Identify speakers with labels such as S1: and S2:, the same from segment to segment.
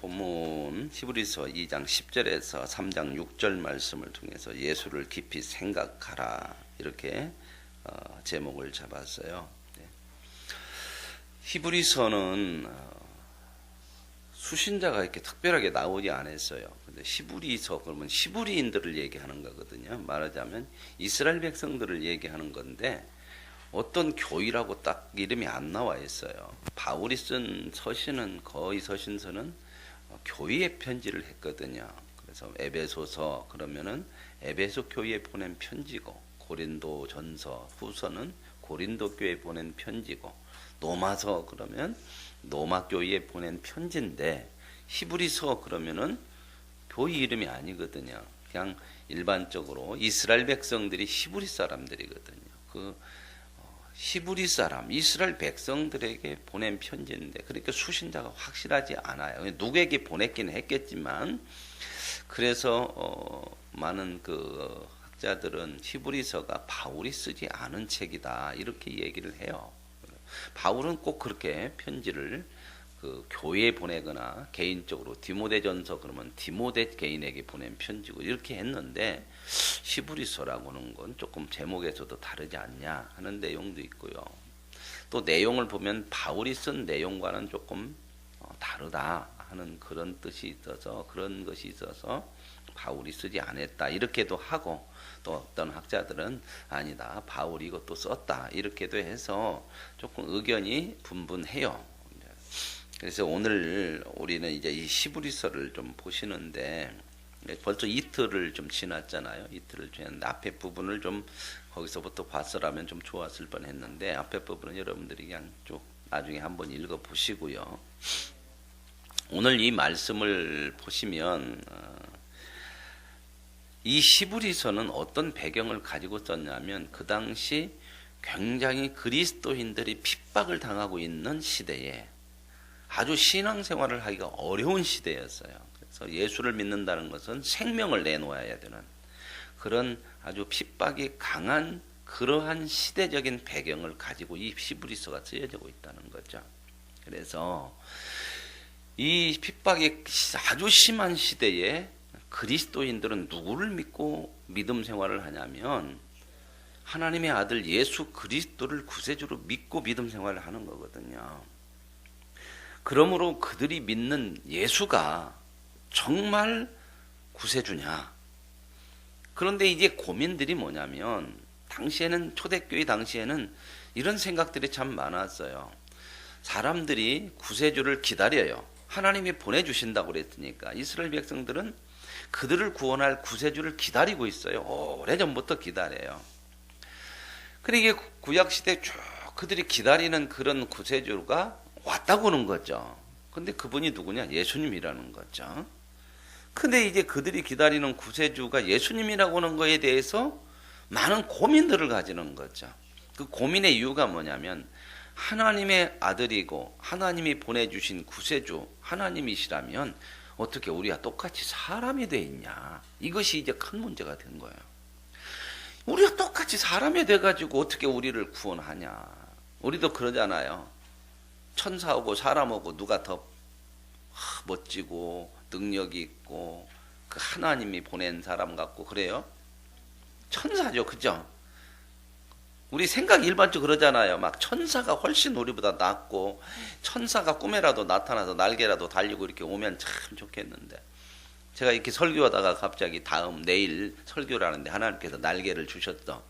S1: 본문 히브리서 2장 10절에서 3장 6절 말씀을 통해서 예수를 깊이 생각하라 이렇게 제목을 잡았어요. 히브리서는 수신자가 이렇게 특별하게 나오지 않았어요. 근데 히브리서 그러면 히브리인들을 얘기하는 거거든요. 말하자면 이스라엘 백성들을 얘기하는 건데 어떤 교회라고 딱 이름이 안 나와 있어요. 바울이 쓴 서신은 거의 서신서는 교회에 편지를 했거든요. 그래서 에베소서 그러면은 에베소 교회에 보낸 편지고, 고린도전서 후서는 고린도 교회에 보낸 편지고, 로마서 그러면 로마 교회에 보낸 편지인데 히브리서 그러면은 교회 이름이 아니거든요. 그냥 일반적으로 이스라엘 백성들이 히브리 사람들이거든요. 그 히브리 사람, 이스라엘 백성들에게 보낸 편지인데, 그러니까 수신자가 확실하지 않아요. 누구에게 보냈기는 했겠지만, 그래서 많은 그 학자들은 히브리서가 바울이 쓰지 않은 책이다 이렇게 얘기를 해요. 바울은 꼭 그렇게 편지를 그 교회에 보내거나 개인적으로 디모데전서 그러면 디모데 개인에게 보낸 편지고 이렇게 했는데, 히브리서라고는 건 조금 제목에서도 다르지 않냐 하는 내용도 있고요. 또 내용을 보면 바울이 쓴 내용과는 조금 다르다 하는 그런 뜻이 있어서, 그런 것이 있어서 바울이 쓰지 않았다 이렇게도 하고, 또 어떤 학자들은 아니다 바울이 이것도 썼다 이렇게도 해서 조금 의견이 분분해요. 그래서 오늘 우리는 이제 이 히브리서를 좀 보시는데, 벌써 이틀을 좀 지났잖아요. 이틀을 지났는데 앞에 부분을 좀 거기서부터 봤으라면 좀 좋았을 뻔했는데, 앞에 부분은 여러분들이 그냥 쭉 나중에 한번 읽어 보시고요. 오늘 이 말씀을 보시면 이 히브리서는 어떤 배경을 가지고 썼냐면, 그 당시 굉장히 그리스도인들이 핍박을 당하고 있는 시대에 아주 신앙생활을 하기가 어려운 시대였어요. 그래서 예수를 믿는다는 것은 생명을 내놓아야 되는 그런 아주 핍박이 강한 그러한 시대적인 배경을 가지고 이 히브리서가 쓰여지고 있다는 거죠. 그래서 이 핍박이 아주 심한 시대에 그리스도인들은 누구를 믿고 믿음 생활을 하냐면 하나님의 아들 예수 그리스도를 구세주로 믿고 믿음 생활을 하는 거거든요. 그러므로 그들이 믿는 예수가 정말 구세주냐? 그런데 이제 고민들이 뭐냐면, 당시에는 초대교회 당시에는 이런 생각들이 참 많았어요. 사람들이 구세주를 기다려요. 하나님이 보내주신다고 그랬으니까 이스라엘 백성들은 그들을 구원할 구세주를 기다리고 있어요. 오래전부터 기다려요. 그러니까 구약시대 쭉 그들이 기다리는 그런 구세주가 왔다고 하는 거죠. 근데 그분이 누구냐? 예수님이라는 거죠. 근데 이제 그들이 기다리는 구세주가 예수님이라고 하는 거에 대해서 많은 고민들을 가지는 거죠. 그 고민의 이유가 뭐냐면, 하나님의 아들이고 하나님이 보내주신 구세주 하나님이시라면 어떻게 우리가 똑같이 사람이 돼 있냐, 이것이 이제 큰 문제가 된 거예요. 우리가 똑같이 사람이 돼가지고 어떻게 우리를 구원하냐. 우리도 그러잖아요. 천사하고 사람하고 누가 더 멋지고 능력이 있고 그 하나님이 보낸 사람 같고 그래요? 천사죠, 그죠? 우리 생각 일반적으로 그러잖아요. 막 천사가 훨씬 우리보다 낫고, 천사가 꿈에라도 나타나서 날개라도 달리고 이렇게 오면 참 좋겠는데, 제가 이렇게 설교하다가 갑자기 내일 설교를 하는데 하나님께서 날개를 주셨어.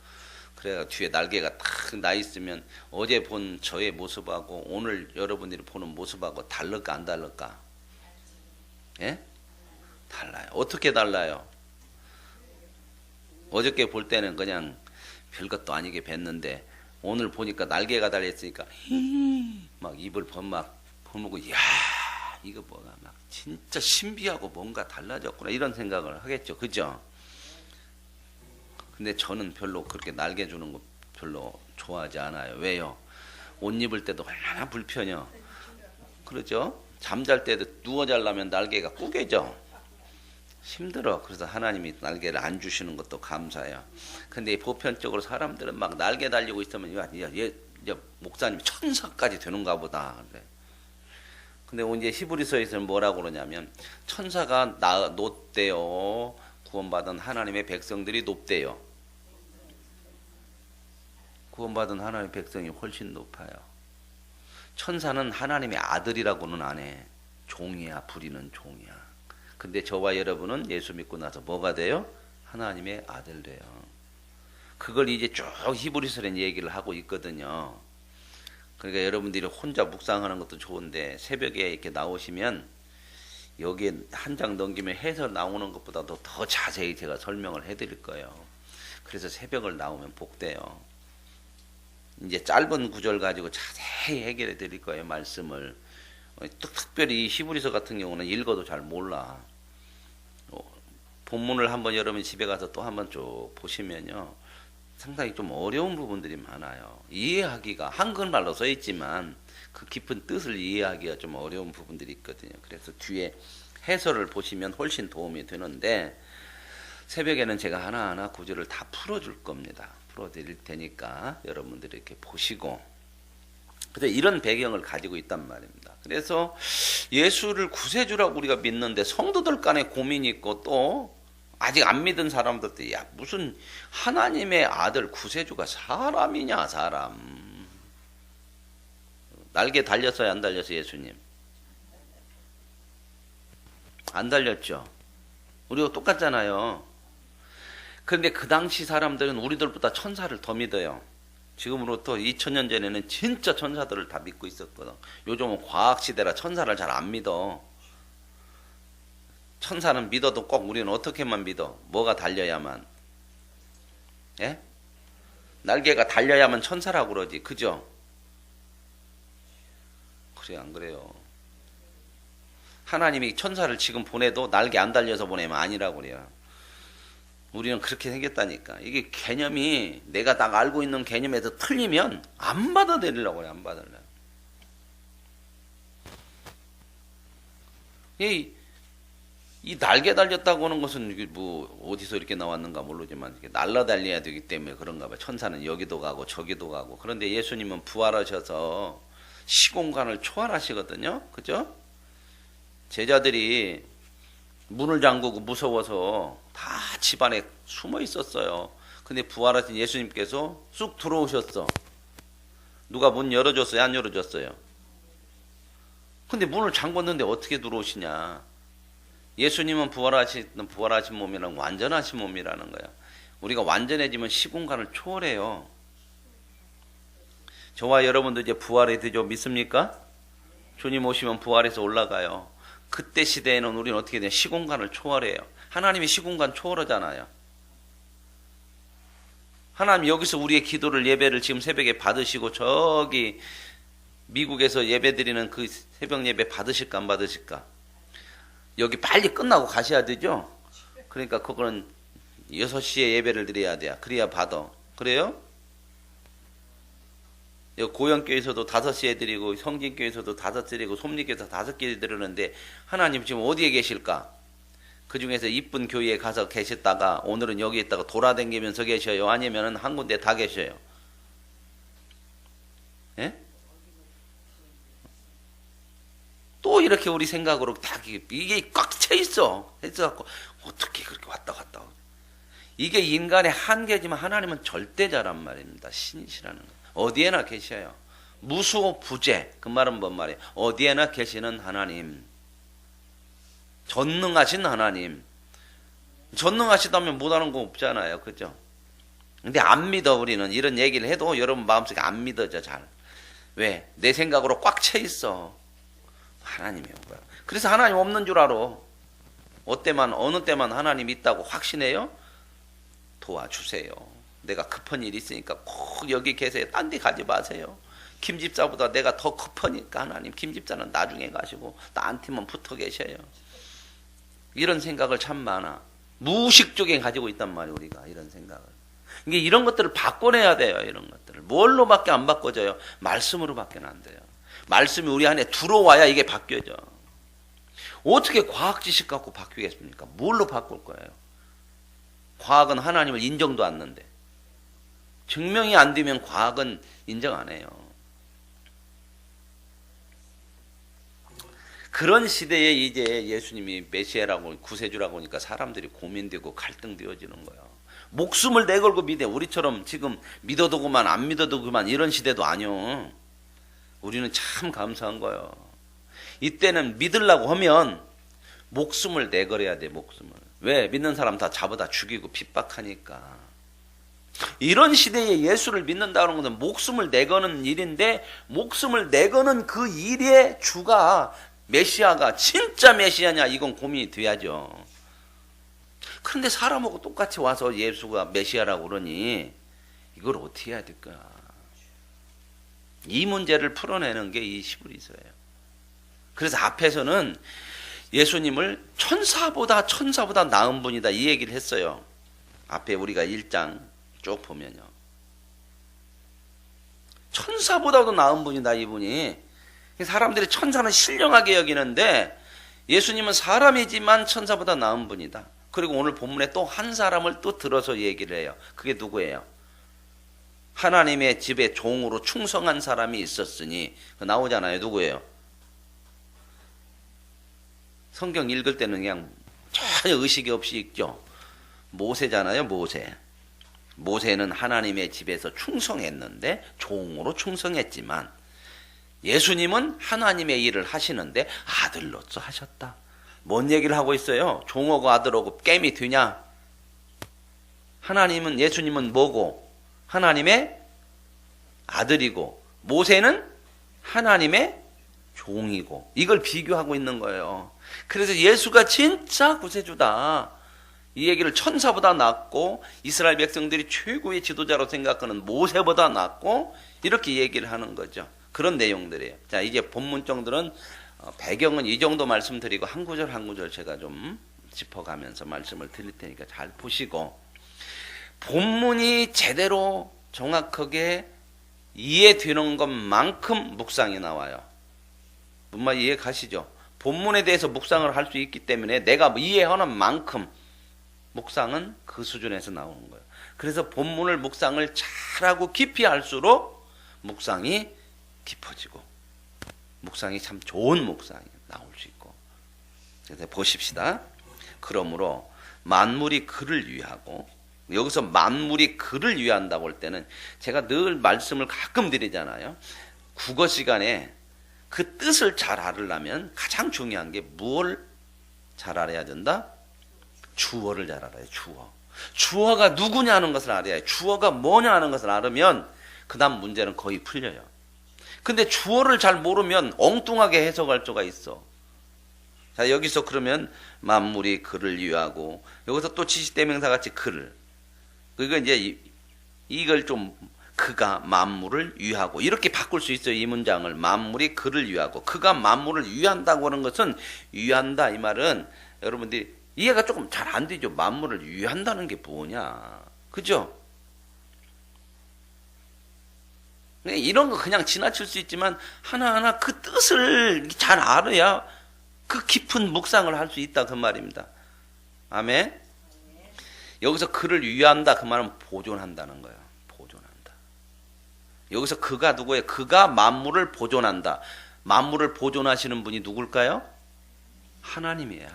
S1: 그래가 뒤에 날개가 탁 나 있으면 어제 본 저의 모습하고 오늘 여러분들이 보는 모습하고 다를까 안 다를까? 예? 달라요. 어떻게 달라요? 어저께 볼 때는 그냥 별것도 아니게 뵀는데 오늘 보니까 날개가 달려있으니까 막 입을 막 버무고, 이야 이거 뭐가 막 진짜 신비하고 뭔가 달라졌구나 이런 생각을 하겠죠, 그죠? 근데 저는 별로 그렇게 날개 주는 거 별로 좋아하지 않아요. 왜요? 옷 입을 때도 얼마나 불편해요. 그러죠? 잠잘 때도 누워 자려면 날개가 꾸겨져. 힘들어. 그래서 하나님이 날개를 안 주시는 것도 감사해요. 근데 보편적으로 사람들은 막 날개 달리고 있으면, 야, 목사님 천사까지 되는가 보다. 그래. 근데 이제 히브리서에서는 뭐라고 그러냐면 천사가 높대요. 구원받은 하나님의 백성들이 높대요. 구원받은 하나님의 백성이 훨씬 높아요. 천사는 하나님의 아들이라고는 안 해. 종이야. 부리는 종이야. 근데 저와 여러분은 예수 믿고 나서 뭐가 돼요? 하나님의 아들 돼요. 그걸 이제 쭉 히브리서에 얘기를 하고 있거든요. 그러니까 여러분들이 혼자 묵상하는 것도 좋은데 새벽에 이렇게 나오시면 여기에 한 장 넘기면 해서 나오는 것보다도 더 자세히 제가 설명을 해드릴 거예요. 그래서 새벽을 나오면 복돼요. 이제 짧은 구절 가지고 자세히 해결해 드릴 거예요. 말씀을. 특별히 히브리서 같은 경우는 읽어도 잘 몰라. 본문을 한번 여러분 집에 가서 또 한번 쭉 보시면요. 상당히 좀 어려운 부분들이 많아요. 이해하기가 한글말로 써 있지만 그 깊은 뜻을 이해하기가 좀 어려운 부분들이 있거든요. 그래서 뒤에 해설을 보시면 훨씬 도움이 되는데 새벽에는 제가 하나하나 구절을 다 풀어줄 겁니다. 풀어드릴 테니까 여러분들이 이렇게 보시고 그래서 이런 배경을 가지고 있단 말입니다. 그래서 예수를 구세주라고 우리가 믿는데 성도들 간에 고민이 있고 또 아직 안 믿은 사람들도 야 무슨 하나님의 아들 구세주가 사람이냐 사람. 날개 달렸어요 안 달렸어요 예수님? 안 달렸죠. 우리가 똑같잖아요. 그런데 그 당시 사람들은 우리들보다 천사를 더 믿어요. 지금으로부터 2000년 전에는 진짜 천사들을 다 믿고 있었거든. 요즘은 과학시대라 천사를 잘 안 믿어. 천사는 믿어도 꼭 우리는 어떻게만 믿어? 뭐가 달려야만? 예? 날개가 달려야만 천사라고 그러지. 그죠? 그래 안 그래요? 하나님이 천사를 지금 보내도 날개 안 달려서 보내면 아니라고 그래요. 우리는 그렇게 생겼다니까. 이게 개념이 내가 딱 알고 있는 개념에서 틀리면 안 받아들이려고 그래. 안 받아들여. 이 날개 달렸다고 하는 것은 이게 뭐 어디서 이렇게 나왔는가 모르지만 이렇게 날아달려야 되기 때문에 그런가 봐. 천사는 여기도 가고 저기도 가고. 그런데 예수님은 부활하셔서 시공간을 초월하시거든요. 그죠? 제자들이 문을 잠그고 무서워서 다 집안에 숨어 있었어요. 근데 부활하신 예수님께서 쑥 들어오셨어. 누가 문 열어줬어요? 안 열어줬어요? 근데 문을 잠궜는데 어떻게 들어오시냐? 예수님은 부활하신 몸이랑 완전하신 몸이라는 거야. 우리가 완전해지면 시공간을 초월해요. 저와 여러분도 이제 부활에 되죠? 믿습니까? 주님 오시면 부활해서 올라가요. 그때 시대에는 우리는 어떻게 돼요? 시공간을 초월해요. 하나님이 시공간 초월하잖아요. 하나님 여기서 우리의 기도를 예배를 지금 새벽에 받으시고 저기 미국에서 예배 드리는 그 새벽 예배 받으실까 안 받으실까? 여기 빨리 끝나고 가셔야 되죠? 그러니까 그거는 6시에 예배를 드려야 돼요. 그래야 받아. 그래요? 고영교에서도 5시에 드리고 성진교에서도 5 드리고 솜리교에서 5개 드리는데 하나님 지금 어디에 계실까? 그 중에서 이쁜 교회에 가서 계셨다가 오늘은 여기 있다가 돌아다니면서 계셔요? 아니면 한 군데 다 계셔요? 예? 또 이렇게 우리 생각으로 다 이게 꽉 차 있어. 해서갖고 어떻게 그렇게 왔다 갔다. 이게 인간의 한계지만 하나님은 절대자란 말입니다. 신이시라는 거. 어디에나 계셔요. 무수부재. 그 말은 뭔 말이에요? 어디에나 계시는 하나님. 전능하신 하나님. 전능하시다면 못하는 거 없잖아요. 그죠? 근데 안 믿어 우리는. 이런 얘기를 해도 여러분 마음속에 안 믿어져 잘. 왜? 내 생각으로 꽉 차 있어. 하나님이 뭐야? 그래서 하나님 없는 줄 알아. 어느 때만 하나님 있다고 확신해요? 도와주세요. 내가 급한 일이 있으니까 꼭 여기 계세요. 딴 데 가지 마세요. 김 집사보다 내가 더 급하니까 하나님 김 집사는 나중에 가시고 나한테만 붙어 계셔요. 이런 생각을 참 많아. 무의식적에 가지고 있단 말이에요. 우리가 이런 생각을. 이게 이런 것들을 바꿔내야 돼요. 이런 것들을. 뭘로밖에 안 바꿔져요? 말씀으로밖에 안 돼요. 말씀이 우리 안에 들어와야 이게 바뀌어져. 어떻게 과학 지식 갖고 바뀌겠습니까? 뭘로 바꿀 거예요? 과학은 하나님을 인정도 않는데. 증명이 안 되면 과학은 인정 안 해요. 그런 시대에 이제 예수님이 메시아라고 구세주라고 하니까 사람들이 고민되고 갈등되어지는 거예요. 목숨을 내걸고 믿어. 우리처럼 지금 믿어도 그만 안 믿어도 그만 이런 시대도 아니요. 우리는 참 감사한 거예요. 이때는 믿으려고 하면 목숨을 내걸어야 돼. 목숨을. 왜? 믿는 사람 다 잡아다 죽이고 핍박하니까. 이런 시대에 예수를 믿는다는 것은 목숨을 내거는 일인데, 목숨을 내거는 그 일의 주가 메시아가 진짜 메시아냐, 이건 고민이 돼야죠. 그런데 사람하고 똑같이 와서 예수가 메시아라고 그러니 이걸 어떻게 해야 될까? 이 문제를 풀어내는 게 이 히브리서예요. 그래서 앞에서는 예수님을 천사보다 나은 분이다 이 얘기를 했어요. 앞에 우리가 1장 쭉 보면요. 천사보다도 나은 분이다 이분이. 사람들이 천사는 신령하게 여기는데 예수님은 사람이지만 천사보다 나은 분이다. 그리고 오늘 본문에 또 한 사람을 또 들어서 얘기를 해요. 그게 누구예요? 하나님의 집에 종으로 충성한 사람이 있었으니, 나오잖아요. 누구예요? 성경 읽을 때는 그냥 전혀 의식이 없이 읽죠. 모세잖아요. 모세는 하나님의 집에서 충성했는데 종으로 충성했지만, 예수님은 하나님의 일을 하시는데 아들로서 하셨다. 뭔 얘기를 하고 있어요? 종하고 아들하고 게임이 되냐? 예수님은 뭐고? 하나님의 아들이고, 모세는 하나님의 종이고, 이걸 비교하고 있는 거예요. 그래서 예수가 진짜 구세주다, 이 얘기를 천사보다 낫고 이스라엘 백성들이 최고의 지도자로 생각하는 모세보다 낫고 이렇게 얘기를 하는 거죠. 그런 내용들이에요. 자, 이제 본문 정도는 배경은 이 정도 말씀드리고 한 구절 한 구절 제가 좀 짚어가면서 말씀을 드릴 테니까 잘 보시고, 본문이 제대로 정확하게 이해되는 것만큼 묵상이 나와요. 무슨 말 이해 가시죠? 본문에 대해서 묵상을 할 수 있기 때문에 내가 이해하는 만큼 묵상은 그 수준에서 나오는 거예요. 그래서 본문을 묵상을 잘하고 깊이 할수록 묵상이 깊어지고, 묵상이 참 좋은 묵상이 나올 수 있고. 그래서 보십시다. 그러므로 만물이 그를 위하고, 여기서 만물이 그를 위한다고 할 때는 제가 늘 말씀을 가끔 드리잖아요. 국어 시간에 그 뜻을 잘 알으려면 가장 중요한 게 뭘 잘 알아야 된다? 주어를 잘 알아요. 주어가 누구냐는 것을 알아야, 주어가 뭐냐는 것을 알으면 그 다음 문제는 거의 풀려요. 근데 주어를 잘 모르면 엉뚱하게 해석할 수가 있어. 자, 여기서 그러면 만물이 그를 위하고, 여기서 또 지시대명사 같이 그를, 그러니까 이제 이걸 좀 그가 만물을 위하고 이렇게 바꿀 수 있어요. 이 문장을 만물이 그를 위하고, 그가 만물을 위한다고 하는 것은, 위한다 이 말은 여러분들이 이해가 조금 잘 안 되죠. 만물을 위한다는 게 뭐냐, 그죠? 이런 거 그냥 지나칠 수 있지만 하나하나 그 뜻을 잘 알아야 그 깊은 묵상을 할 수 있다 그 말입니다. 아멘. 여기서 그를 위한다 그 말은 보존한다는 거예요. 보존한다. 여기서 그가 누구예요? 그가 만물을 보존한다. 만물을 보존하시는 분이 누굴까요? 하나님이에요.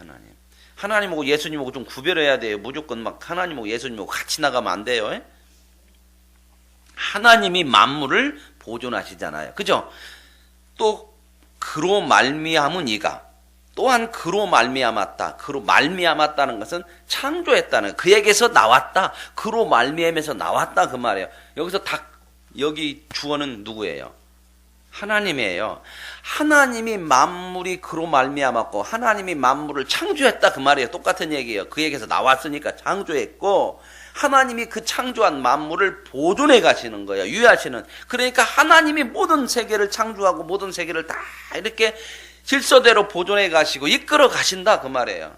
S1: 하나님하고 예수님하고 좀 구별해야 돼요. 무조건 막 하나님하고 예수님하고 같이 나가면 안 돼요. 하나님이 만물을 보존하시잖아요. 그죠? 또 그로 말미암은 이가, 또한 그로 말미암았다. 그로 말미암았다는 것은 창조했다는, 그에게서 나왔다. 그로 말미암에서 나왔다 그 말이에요. 여기서 여기 주어는 누구예요? 하나님이에요. 하나님이 만물이 그로 말미암았고 하나님이 만물을 창조했다 그 말이에요. 똑같은 얘기예요. 그에게서 나왔으니까 창조했고, 하나님이 그 창조한 만물을 보존해 가시는 거예요. 유의하시는. 그러니까 하나님이 모든 세계를 창조하고 모든 세계를 다 이렇게 질서대로 보존해 가시고 이끌어 가신다 그 말이에요.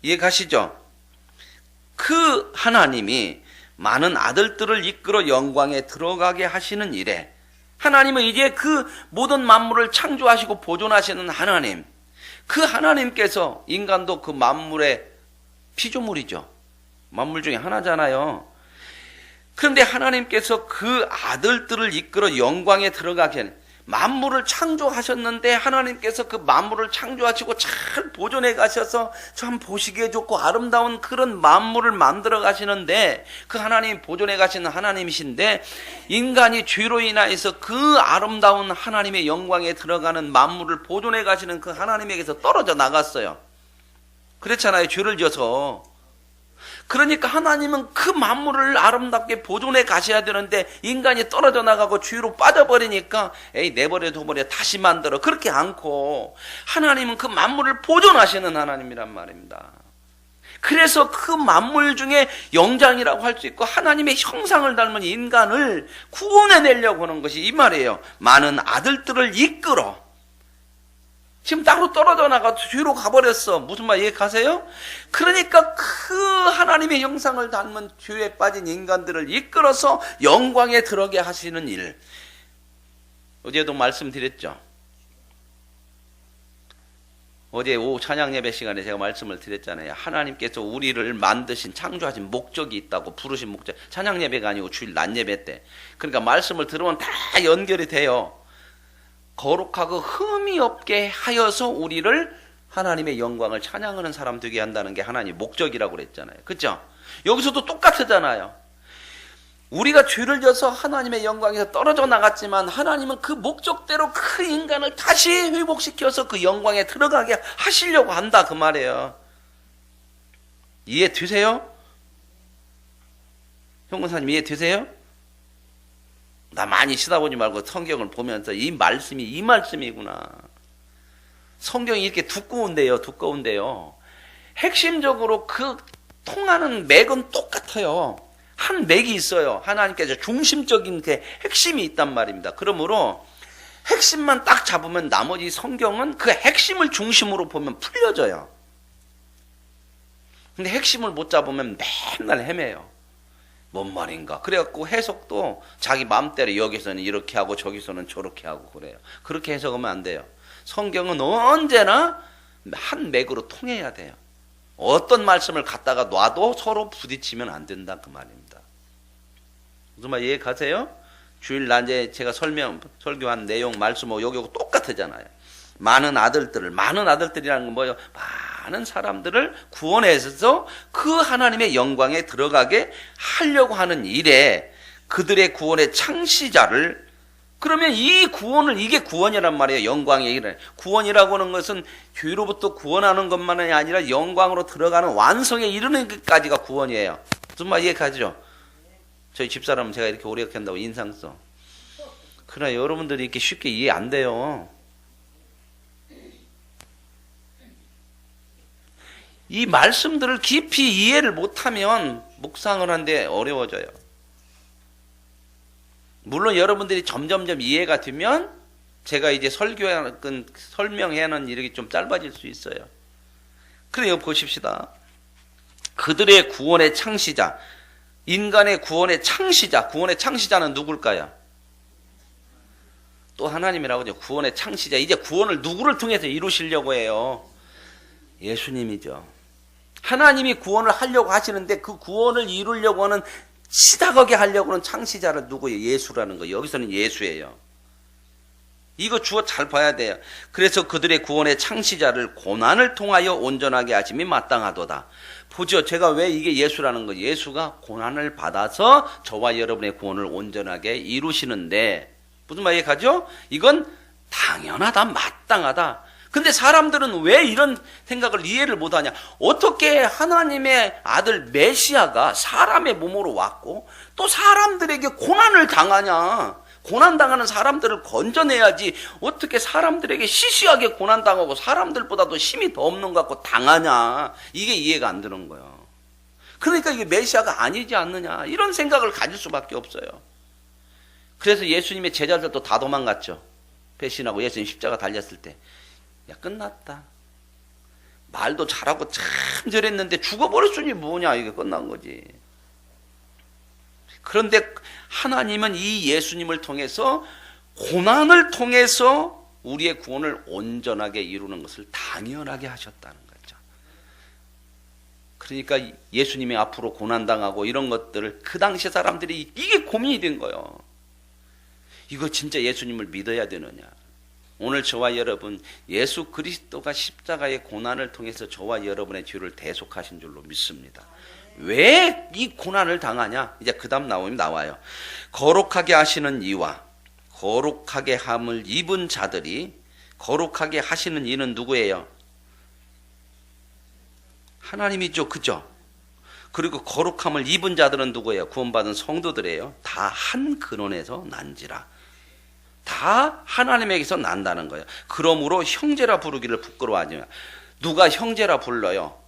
S1: 이해 가시죠? 그 하나님이 많은 아들들을 이끌어 영광에 들어가게 하시는 일에, 하나님은 이제 그 모든 만물을 창조하시고 보존하시는 하나님, 그 하나님께서, 인간도 그 만물의 피조물이죠. 만물 중에 하나잖아요. 그런데 하나님께서 그 아들들을 이끌어 영광에 들어가게 하는, 만물을 창조하셨는데 하나님께서 그 만물을 창조하시고 잘 보존해 가셔서 참 보시기에 좋고 아름다운 그런 만물을 만들어 가시는데, 그 하나님 보존해 가시는 하나님이신데 인간이 죄로 인하여서 그 아름다운 하나님의 영광에 들어가는 만물을 보존해 가시는 그 하나님에게서 떨어져 나갔어요. 그렇잖아요. 죄를 지어서. 그러니까 하나님은 그 만물을 아름답게 보존해 가셔야 되는데 인간이 떨어져 나가고 죄로 빠져버리니까 에이 내버려 둬버려 다시 만들어, 그렇게 않고 하나님은 그 만물을 보존하시는 하나님이란 말입니다. 그래서 그 만물 중에 영장이라고 할 수 있고 하나님의 형상을 닮은 인간을 구원해내려고 하는 것이 이 말이에요. 많은 아들들을 이끌어. 지금 따로 떨어져 나가 뒤로 가버렸어. 무슨 말 이해가세요? 그러니까 그 하나님의 형상을 닮은 죄에 빠진 인간들을 이끌어서 영광에 들어게 하시는 일. 어제도 말씀드렸죠. 어제 오후 찬양 예배 시간에 제가 말씀을 드렸잖아요. 하나님께서 우리를 만드신 창조하신 목적이 있다고, 부르신 목적. 찬양 예배가 아니고 주일 낮 예배 때. 그러니까 말씀을 들으면 다 연결이 돼요. 거룩하고 흠이 없게 하여서 우리를 하나님의 영광을 찬양하는 사람 되게 한다는 게 하나님의 목적이라고 그랬잖아요. 그렇죠? 여기서도 똑같잖아요. 우리가 죄를 져서 하나님의 영광에서 떨어져 나갔지만 하나님은 그 목적대로 그 인간을 다시 회복시켜서 그 영광에 들어가게 하시려고 한다, 그 말이에요. 이해되세요? 형무사님 이해되세요? 나 많이 쳐다보지 말고 성경을 보면서 이 말씀이 이 말씀이구나. 성경이 이렇게 두꺼운데요. 핵심적으로 그 통하는 맥은 똑같아요. 한 맥이 있어요. 하나님께서 중심적인 그 핵심이 있단 말입니다. 그러므로 핵심만 딱 잡으면 나머지 성경은 그 핵심을 중심으로 보면 풀려져요. 근데 핵심을 못 잡으면 맨날 헤매요. 뭔 말인가? 그래갖고 해석도 자기 마음대로 여기서는 이렇게 하고 저기서는 저렇게 하고 그래요. 그렇게 해석하면 안 돼요. 성경은 언제나 한 맥으로 통해야 돼요. 어떤 말씀을 갖다가 놔도 서로 부딪히면 안 된다, 그 말입니다. 무슨 말 이해 가세요? 주일 낮에 제가 설교한 내용 말씀하고 여기하고 똑같으잖아요. 많은 아들들이라는 건 뭐예요? 많은 사람들을 구원해서 그 하나님의 영광에 들어가게 하려고 하는 일에 그들의 구원의 창시자를, 그러면 이 구원을, 이게 구원이란 말이에요. 영광의 일을. 구원이라고 하는 것은 죄로부터 구원하는 것만이 아니라 영광으로 들어가는 완성에 이르는 것까지가 구원이에요. 무슨 말 이해가죠? 저희 집사람은 제가 이렇게 오래 한다고 인상 써. 그러나 여러분들이 이렇게 쉽게 이해 안 돼요. 이 말씀들을 깊이 이해를 못하면 묵상을 하는데 어려워져요. 물론 여러분들이 점점점 이해가 되면 제가 이제 설명해야 하는 일이 좀 짧아질 수 있어요. 그래요, 보십시다. 그들의 구원의 창시자, 인간의 구원의 창시자, 구원의 창시자는 누굴까요? 또 하나님이라고 하죠. 구원의 창시자. 이제 구원을 누구를 통해서 이루시려고 해요? 예수님이죠. 하나님이 구원을 하려고 하시는데 그 구원을 이루려고 하는, 시작하게 하려고 하는 창시자를 누구예요? 예수라는 거예요. 여기서는 예수예요. 이거 주어 잘 봐야 돼요. 그래서 그들의 구원의 창시자를 고난을 통하여 온전하게 하심이 마땅하도다. 보죠. 제가 왜 이게 예수라는 거예요? 예수가 고난을 받아서 저와 여러분의 구원을 온전하게 이루시는데, 무슨 말이에요? 가죠? 이건 당연하다, 마땅하다. 근데 사람들은 왜 이런 생각을 이해를 못하냐? 어떻게 하나님의 아들 메시아가 사람의 몸으로 왔고 또 사람들에게 고난을 당하냐? 고난당하는 사람들을 건져내야지 어떻게 사람들에게 시시하게 고난당하고 사람들보다도 힘이 더 없는 것 같고 당하냐? 이게 이해가 안 되는 거예요. 그러니까 이게 메시아가 아니지 않느냐? 이런 생각을 가질 수밖에 없어요. 그래서 예수님의 제자들도 다 도망갔죠. 배신하고 예수님 십자가 달렸을 때. 야, 끝났다. 말도 잘하고 참 잘했는데 죽어버렸으니 뭐냐, 이게 끝난 거지. 그런데 하나님은 이 예수님을 통해서, 고난을 통해서 우리의 구원을 온전하게 이루는 것을 당연하게 하셨다는 거죠. 그러니까 예수님이 앞으로 고난당하고 이런 것들을 그 당시 사람들이 이게 고민이 된 거예요. 이거 진짜 예수님을 믿어야 되느냐? 오늘 저와 여러분 예수 그리스도가 십자가의 고난을 통해서 저와 여러분의 죄를 대속하신 줄로 믿습니다. 왜 이 고난을 당하냐? 이제 그 다음 나와요. 거룩하게 하시는 이와 거룩하게 함을 입은 자들이, 거룩하게 하시는 이는 누구예요? 하나님이죠. 그죠? 그리고 거룩함을 입은 자들은 누구예요? 구원받은 성도들이에요. 다 한 근원에서 난지라. 다 하나님에게서 난다는 거예요. 그러므로 형제라 부르기를 부끄러워하지 마. 누가 형제라 불러요?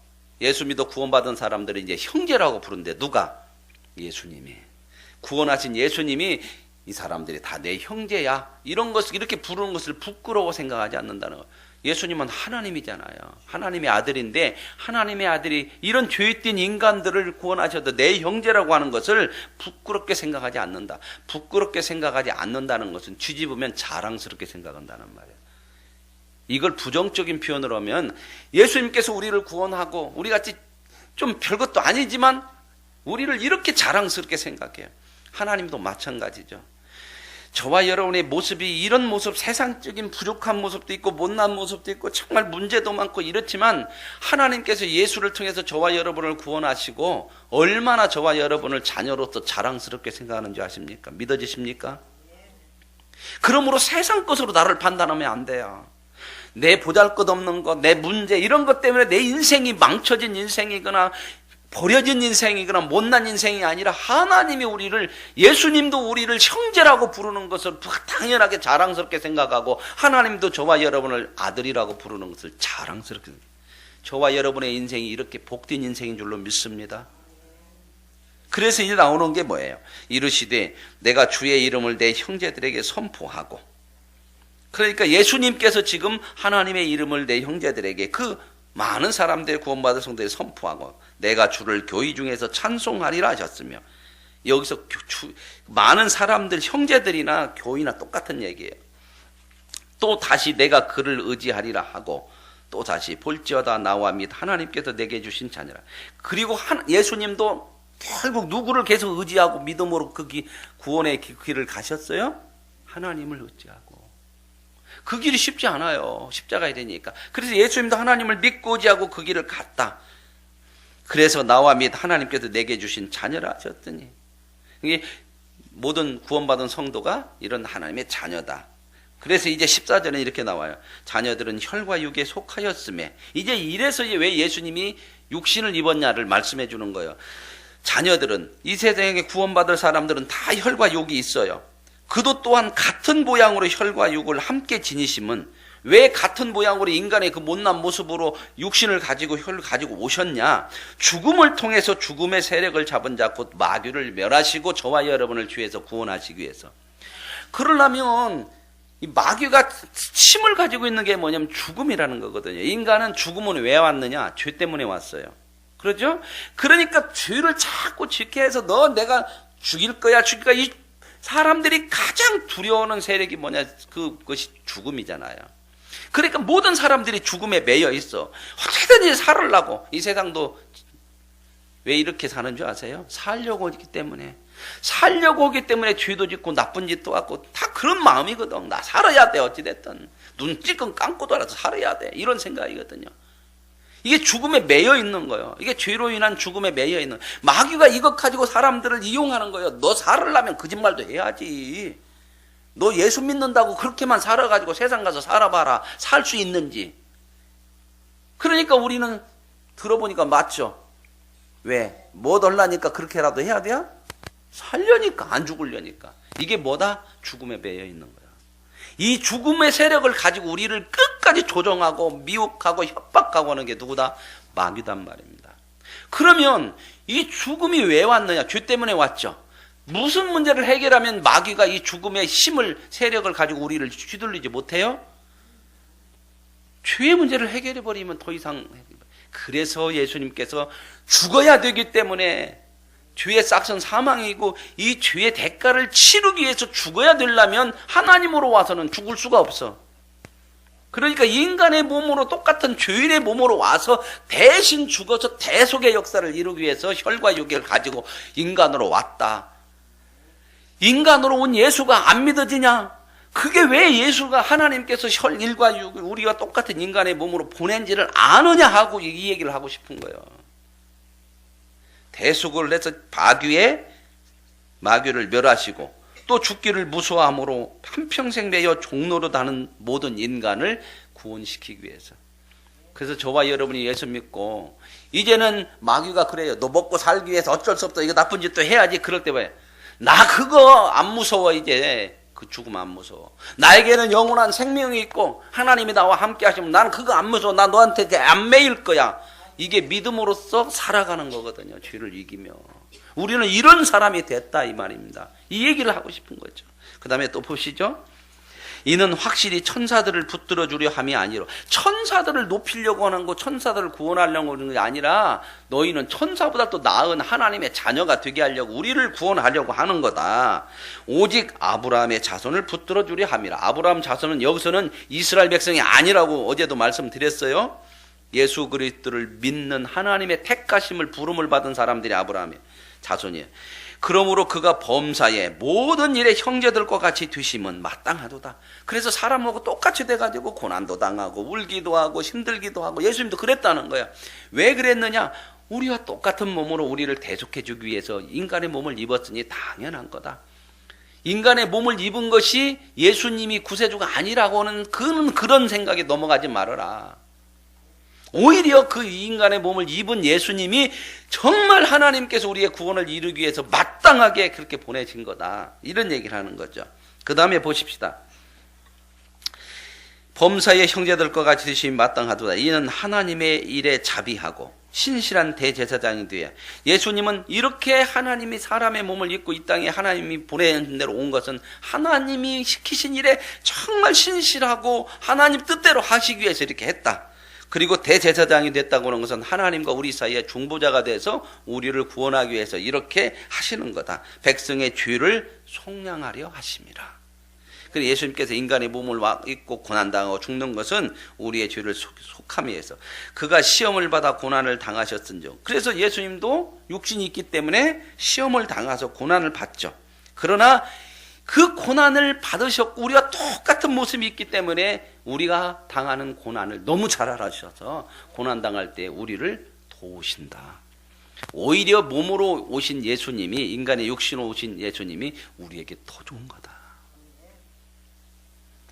S1: 예수 믿어 구원받은 사람들이 이제 형제라고 부르는데 누가? 예수님이. 구원하신 예수님이 이 사람들이 다 내 형제야. 이런 것을 이렇게 부르는 것을 부끄러워 생각하지 않는다는 거예요. 예수님은 하나님이잖아요. 하나님의 아들인데 하나님의 아들이 이런 죄짓된 인간들을 구원하셔도 내 형제라고 하는 것을 부끄럽게 생각하지 않는다. 부끄럽게 생각하지 않는다는 것은 뒤집으면 자랑스럽게 생각한다는 말이에요. 이걸 부정적인 표현으로 하면 예수님께서 우리를 구원하고 우리같이 좀 별것도 아니지만 우리를 이렇게 자랑스럽게 생각해요. 하나님도 마찬가지죠. 저와 여러분의 모습이 이런 모습, 세상적인 부족한 모습도 있고 못난 모습도 있고 정말 문제도 많고 이렇지만 하나님께서 예수를 통해서 저와 여러분을 구원하시고 얼마나 저와 여러분을 자녀로서 자랑스럽게 생각하는지 아십니까? 믿어지십니까? 그러므로 세상 것으로 나를 판단하면 안 돼요. 내 보잘것없는 것, 내 문제 이런 것 때문에 내 인생이 망쳐진 인생이거나 버려진 인생이거나 못난 인생이 아니라 하나님이 우리를, 예수님도 우리를 형제라고 부르는 것을 당연하게 자랑스럽게 생각하고 하나님도 저와 여러분을 아들이라고 부르는 것을 자랑스럽게 생각해요. 저와 여러분의 인생이 이렇게 복된 인생인 줄로 믿습니다. 그래서 이제 나오는 게 뭐예요? 이르시되 내가 주의 이름을 내 형제들에게 선포하고, 그러니까 예수님께서 지금 하나님의 이름을 내 형제들에게, 그 많은 사람들 구원받은 성도에 선포하고 내가 주를 교회 중에서 찬송하리라 하셨으며, 여기서 많은 사람들 형제들이나 교회나 똑같은 얘기예요. 또 다시 내가 그를 의지하리라 하고 또 다시 볼지어다 나와 및 하나님께서 내게 주신 자녀라. 그리고 예수님도 결국 누구를 계속 의지하고 믿음으로 그 구원의 길을 가셨어요? 하나님을 의지하고. 그 길이 쉽지 않아요. 십자가에 되니까. 그래서 예수님도 하나님을 믿고 의지하고 그 길을 갔다. 그래서 나와 및 하나님께서 내게 주신 자녀라 하셨더니, 이게 모든 구원받은 성도가 이런 하나님의 자녀다. 그래서 이제 14절에 이렇게 나와요. 자녀들은 혈과 육에 속하였음에. 이제 이래서 왜 예수님이 육신을 입었냐를 말씀해 주는 거예요. 자녀들은, 이 세상에 구원받을 사람들은 다 혈과 육이 있어요. 그도 또한 같은 모양으로 혈과 육을 함께 지니심은, 왜 같은 모양으로 인간의 그 못난 모습으로 육신을 가지고 혈을 가지고 오셨냐? 죽음을 통해서 죽음의 세력을 잡은 자 곧 마귀를 멸하시고 저와 여러분을 주에서 구원하시기 위해서. 그러려면 이 마귀가 힘을 가지고 있는 게 뭐냐면 죽음이라는 거거든요. 인간은 죽음은 왜 왔느냐? 죄 때문에 왔어요. 그렇죠? 그러니까 죄를 자꾸 짓게 해서 내가 죽일 거야. 이 사람들이 가장 두려워하는 세력이 뭐냐? 그것이 죽음이잖아요. 그러니까 모든 사람들이 죽음에 매여 있어. 어떻게든지 살으려고. 이 세상도 왜 이렇게 사는 줄 아세요? 살려고 오기 때문에. 살려고 오기 때문에 죄도 짓고 나쁜 짓도 하고 다 그런 마음이거든. 나 살아야 돼. 어찌됐든. 눈 찔끔 감고더라도 살아야 돼. 이런 생각이거든요. 이게 죽음에 매여 있는 거예요. 이게 죄로 인한 죽음에 매여 있는. 마귀가 이것 가지고 사람들을 이용하는 거예요. 너 살으려면 거짓말도 해야지. 너 예수 믿는다고 그렇게만 살아가지고 세상 가서 살아봐라. 살 수 있는지. 그러니까 우리는 들어보니까 맞죠. 왜? 뭐 덜라니까 그렇게라도 해야 돼요? 살려니까, 안 죽으려니까. 이게 뭐다? 죽음에 매여 있는 거야. 이 죽음의 세력을 가지고 우리를 끝까지 조종하고 미혹하고 협박하고 하는 게 누구다? 마귀단 말입니다. 그러면 이 죽음이 왜 왔느냐? 죄 때문에 왔죠. 무슨 문제를 해결하면 마귀가 이 죽음의 힘을, 세력을 가지고 우리를 휘둘리지 못해요? 죄의 문제를 해결해버리면 더 이상. 그래서 예수님께서 죽어야 되기 때문에, 죄의 싹은 사망이고 이 죄의 대가를 치르기 위해서 죽어야 되려면 하나님으로 와서는 죽을 수가 없어. 그러니까 인간의 몸으로, 똑같은 죄인의 몸으로 와서 대신 죽어서 대속의 역사를 이루기 위해서 혈과 육을 가지고 인간으로 왔다. 인간으로 온 예수가 안 믿어지냐? 그게 왜 예수가 하나님께서 혈 1과 6을 우리가 똑같은 인간의 몸으로 보낸지를 아느냐 하고 이 얘기를 하고 싶은 거예요. 대속을 해서 마귀를 멸하시고 또 죽기를 무서워함으로 한평생 매여 종로로 다는 모든 인간을 구원시키기 위해서. 그래서 저와 여러분이 예수 믿고 이제는 마귀가 그래요. 너 먹고 살기 위해서 어쩔 수 없다. 이거 나쁜 짓도 해야지. 그럴 때 왜? 나 그거 안 무서워. 이제 그 죽음 안 무서워. 나에게는 영원한 생명이 있고 하나님이 나와 함께 하시면 나는 그거 안 무서워. 나 너한테 안 매일 거야. 이게 믿음으로써 살아가는 거거든요. 죄를 이기며. 우리는 이런 사람이 됐다 이 말입니다. 이 얘기를 하고 싶은 거죠. 그 다음에 또 보시죠. 이는 확실히 천사들을 붙들어 주려 함이 아니로. 천사들을 높이려고 하는 거, 천사들을 구원하려고 하는 게 아니라 너희는 천사보다 또 나은 하나님의 자녀가 되게 하려고, 우리를 구원하려고 하는 거다. 오직 아브라함의 자손을 붙들어 주려 함이라. 아브라함 자손은 여기서는 이스라엘 백성이 아니라고 어제도 말씀드렸어요. 예수 그리스도를 믿는 하나님의 택하심을 부름을 받은 사람들이 아브라함의 자손이에요. 그러므로 그가 범사에 모든 일에 형제들과 같이 되심은 마땅하도다. 그래서 사람하고 똑같이 돼가지고 고난도 당하고 울기도 하고 힘들기도 하고 예수님도 그랬다는 거야. 왜 그랬느냐? 우리와 똑같은 몸으로 우리를 대속해 주기 위해서 인간의 몸을 입었으니 당연한 거다. 인간의 몸을 입은 것이 예수님이 구세주가 아니라고는 그런 생각에 넘어가지 말아라. 오히려 그 인간의 몸을 입은 예수님이 정말 하나님께서 우리의 구원을 이루기 위해서 마땅하게 그렇게 보내신 거다. 이런 얘기를 하는 거죠. 그 다음에 보십시다. 범사의 형제들과 같이 되심이 마땅하도다. 이는 하나님의 일에 자비하고 신실한 대제사장이 되어. 예수님은 이렇게 하나님이 사람의 몸을 입고 이 땅에 하나님이 보내는 대로 온 것은 하나님이 시키신 일에 정말 신실하고 하나님 뜻대로 하시기 위해서 이렇게 했다. 그리고 대제사장이 됐다고 하는 것은 하나님과 우리 사이에 중보자가 돼서 우리를 구원하기 위해서 이렇게 하시는 거다. 백성의 죄를 속량하려 하심이라. 그래서 예수님께서 인간의 몸을 입고 고난당하고 죽는 것은 우리의 죄를 속함에 위해서. 그가 시험을 받아 고난을 당하셨은즉. 그래서 예수님도 육신이 있기 때문에 시험을 당해서 고난을 받죠. 그러나 그 고난을 받으셨고 우리가 똑같은 모습이 있기 때문에 우리가 당하는 고난을 너무 잘 알아주셔서 고난당할 때 우리를 도우신다. 오히려 몸으로 오신 예수님이, 인간의 육신으로 오신 예수님이 우리에게 더 좋은 거다.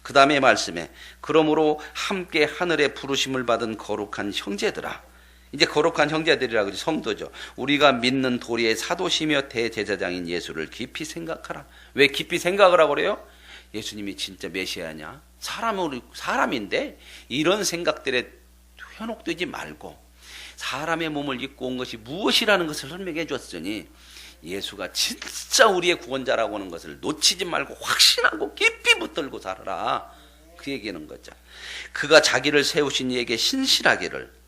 S1: 그 다음에 말씀에 그러므로 함께 하늘에 부르심을 받은 거룩한 형제들아. 이제 거룩한 형제들이라고 그러지, 성도죠. 우리가 믿는 도리의 사도시며 대제사장인 예수를 깊이 생각하라. 왜 깊이 생각을 하고 그래요? 예수님이 진짜 메시아냐? 사람인데 이런 생각들에 현혹되지 말고 사람의 몸을 입고 온 것이 무엇이라는 것을 설명해 줬으니 예수가 진짜 우리의 구원자라고 하는 것을 놓치지 말고 확신하고 깊이 붙들고 살아라. 그 얘기는 거죠. 그가 자기를 세우신 이에게 신실하기를,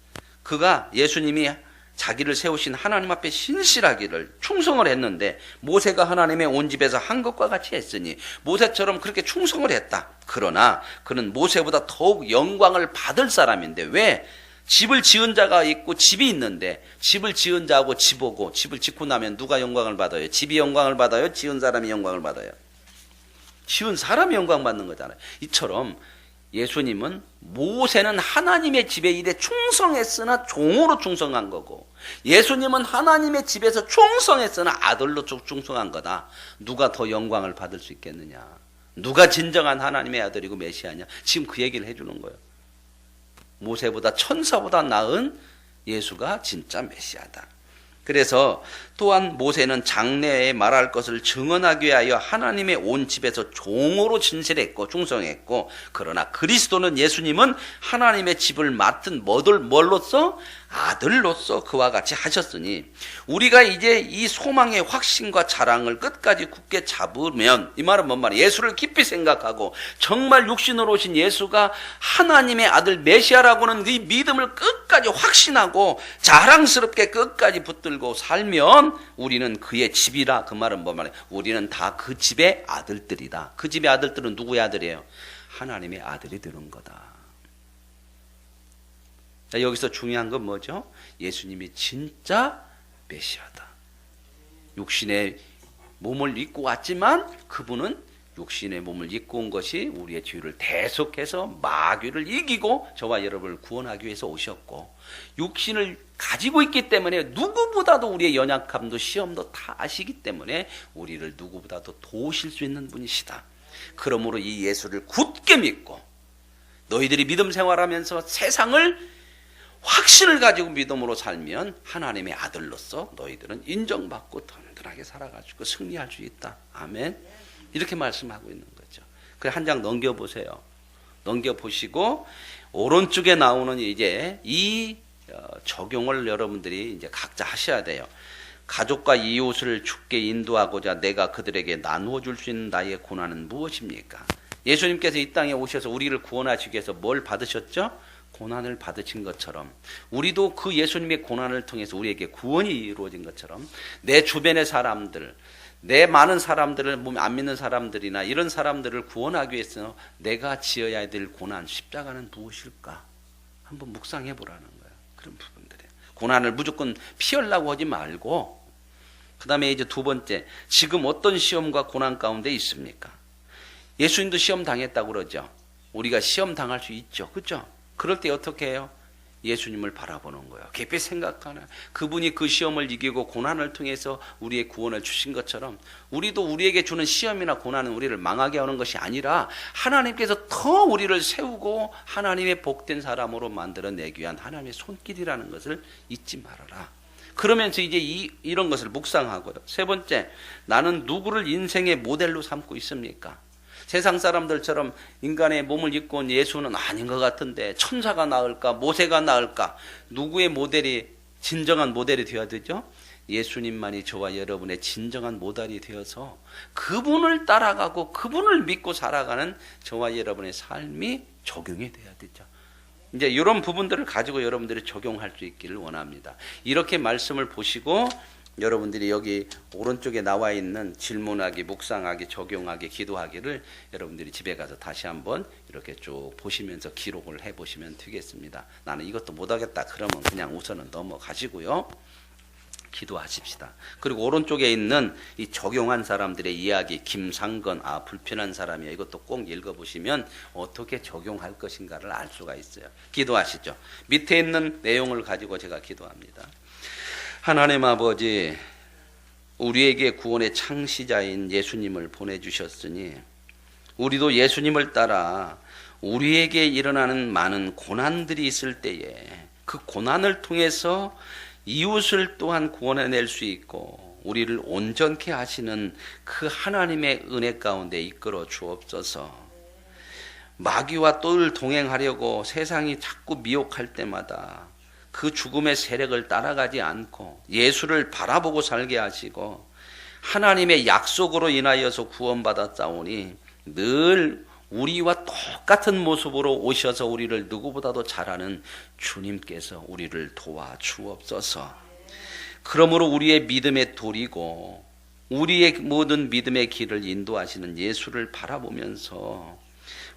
S1: 그가 예수님이 자기를 세우신 하나님 앞에 신실하기를 충성을 했는데 모세가 하나님의 온 집에서 한 것과 같이 했으니 모세처럼 그렇게 충성을 했다. 그러나 그는 모세보다 더욱 영광을 받을 사람인데, 왜? 집을 지은 자가 있고 집이 있는데 집을 지은 자하고 집오고 집을 짓고 나면 누가 영광을 받아요? 집이 영광을 받아요? 지은 사람이 영광을 받아요? 지은 사람이 영광 받는 거잖아요. 이처럼 예수님은, 모세는 하나님의 집의 일에 충성했으나 종으로 충성한 거고 예수님은 하나님의 집에서 충성했으나 아들로 충성한 거다. 누가 더 영광을 받을 수 있겠느냐? 누가 진정한 하나님의 아들이고 메시아냐? 지금 그 얘기를 해주는 거예요. 모세보다 천사보다 나은 예수가 진짜 메시아다. 그래서 또한 모세는 장래에 말할 것을 증언하기 위하여 하나님의 온 집에서 종으로 진실했고 충성했고, 그러나 그리스도는, 예수님은 하나님의 집을 맡은 뭘로써? 아들로서 그와 같이 하셨으니 우리가 이제 이 소망의 확신과 자랑을 끝까지 굳게 잡으면, 이 말은 뭔 말이에요? 예수를 깊이 생각하고 정말 육신으로 오신 예수가 하나님의 아들 메시아라고는 이 믿음을 끝까지 확신하고 자랑스럽게 끝까지 붙들고 살면 우리는 그의 집이라. 그 말은 뭔 말이에요? 우리는 다 그 집의 아들들이다. 그 집의 아들들은 누구의 아들이에요? 하나님의 아들이 되는 거다. 자, 여기서 중요한 건 뭐죠? 예수님이 진짜 메시아다. 육신의 몸을 입고 왔지만 그분은 육신의 몸을 입고 온 것이 우리의 죄를 대속해서 마귀를 이기고 저와 여러분을 구원하기 위해서 오셨고, 육신을 가지고 있기 때문에 누구보다도 우리의 연약함도 시험도 다 아시기 때문에 우리를 누구보다도 도우실 수 있는 분이시다. 그러므로 이 예수를 굳게 믿고 너희들이 믿음 생활하면서 세상을 확신을 가지고 믿음으로 살면 하나님의 아들로서 너희들은 인정받고 든든하게 살아가지고 승리할 수 있다. 아멘. 이렇게 말씀하고 있는 거죠. 그래, 한 장 넘겨보세요. 넘겨보시고 오른쪽에 나오는 이제 이 적용을 여러분들이 이제 각자 하셔야 돼요. 가족과 이웃을 주께 인도하고자 내가 그들에게 나누어 줄 수 있는 나의 고난은 무엇입니까? 예수님께서 이 땅에 오셔서 우리를 구원하시기 위해서 뭘 받으셨죠? 고난을 받으신 것처럼 우리도 그 예수님의 고난을 통해서 우리에게 구원이 이루어진 것처럼 내 주변의 사람들, 내 많은 사람들을 안 믿는 사람들이나 이런 사람들을 구원하기 위해서 내가 지어야 될 고난, 십자가는 무엇일까? 한번 묵상해 보라는 거예요. 그런 부분들이에요. 고난을 무조건 피하려고 하지 말고, 그 다음에 이제 두 번째, 지금 어떤 시험과 고난 가운데 있습니까? 예수님도 시험 당했다고 그러죠. 우리가 시험 당할 수 있죠. 그렇죠? 그럴 때 어떻게 해요? 예수님을 바라보는 거예요. 깊이 생각하는, 그분이 그 시험을 이기고 고난을 통해서 우리의 구원을 주신 것처럼 우리도 우리에게 주는 시험이나 고난은 우리를 망하게 하는 것이 아니라 하나님께서 더 우리를 세우고 하나님의 복된 사람으로 만들어내기 위한 하나님의 손길이라는 것을 잊지 말아라. 그러면서 이제 이런 것을 묵상하고요. 세 번째, 나는 누구를 인생의 모델로 삼고 있습니까? 세상 사람들처럼 인간의 몸을 입고 온 예수는 아닌 것 같은데 천사가 나을까, 모세가 나을까? 누구의 모델이 진정한 모델이 되어야 되죠? 예수님만이 저와 여러분의 진정한 모델이 되어서 그분을 따라가고 그분을 믿고 살아가는 저와 여러분의 삶이 적용이 돼야 되죠. 이제 이런 부분들을 가지고 여러분들이 적용할 수 있기를 원합니다. 이렇게 말씀을 보시고 여러분들이 여기 오른쪽에 나와 있는 질문하기, 묵상하기, 적용하기, 기도하기를 여러분들이 집에 가서 다시 한번 이렇게 쭉 보시면서 기록을 해보시면 되겠습니다. 나는 이것도 못하겠다 그러면 그냥 우선은 넘어가시고요. 기도하십시다. 그리고 오른쪽에 있는 이 적용한 사람들의 이야기, 김상건, 불편한 사람이야. 이것도 꼭 읽어보시면 어떻게 적용할 것인가를 알 수가 있어요. 기도하시죠. 밑에 있는 내용을 가지고 제가 기도합니다. 하나님 아버지, 우리에게 구원의 창시자인 예수님을 보내주셨으니 우리도 예수님을 따라 우리에게 일어나는 많은 고난들이 있을 때에 그 고난을 통해서 이웃을 또한 구원해낼 수 있고 우리를 온전케 하시는 그 하나님의 은혜 가운데 이끌어 주옵소서. 마귀와 또 동행하려고 세상이 자꾸 미혹할 때마다 그 죽음의 세력을 따라가지 않고 예수를 바라보고 살게 하시고 하나님의 약속으로 인하여서 구원받았사오니 늘 우리와 똑같은 모습으로 오셔서 우리를 누구보다도 잘하는 주님께서 우리를 도와주옵소서. 그러므로 우리의 믿음의 돌이고 우리의 모든 믿음의 길을 인도하시는 예수를 바라보면서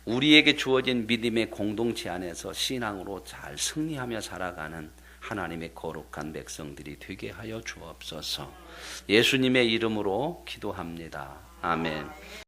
S1: 우리에게 주어진 믿음의 공동체 안에서 신앙으로 잘 승리하며 살아가는 하나님의 거룩한 백성들이 되게 하여 주옵소서. 예수님의 이름으로 기도합니다. 아멘.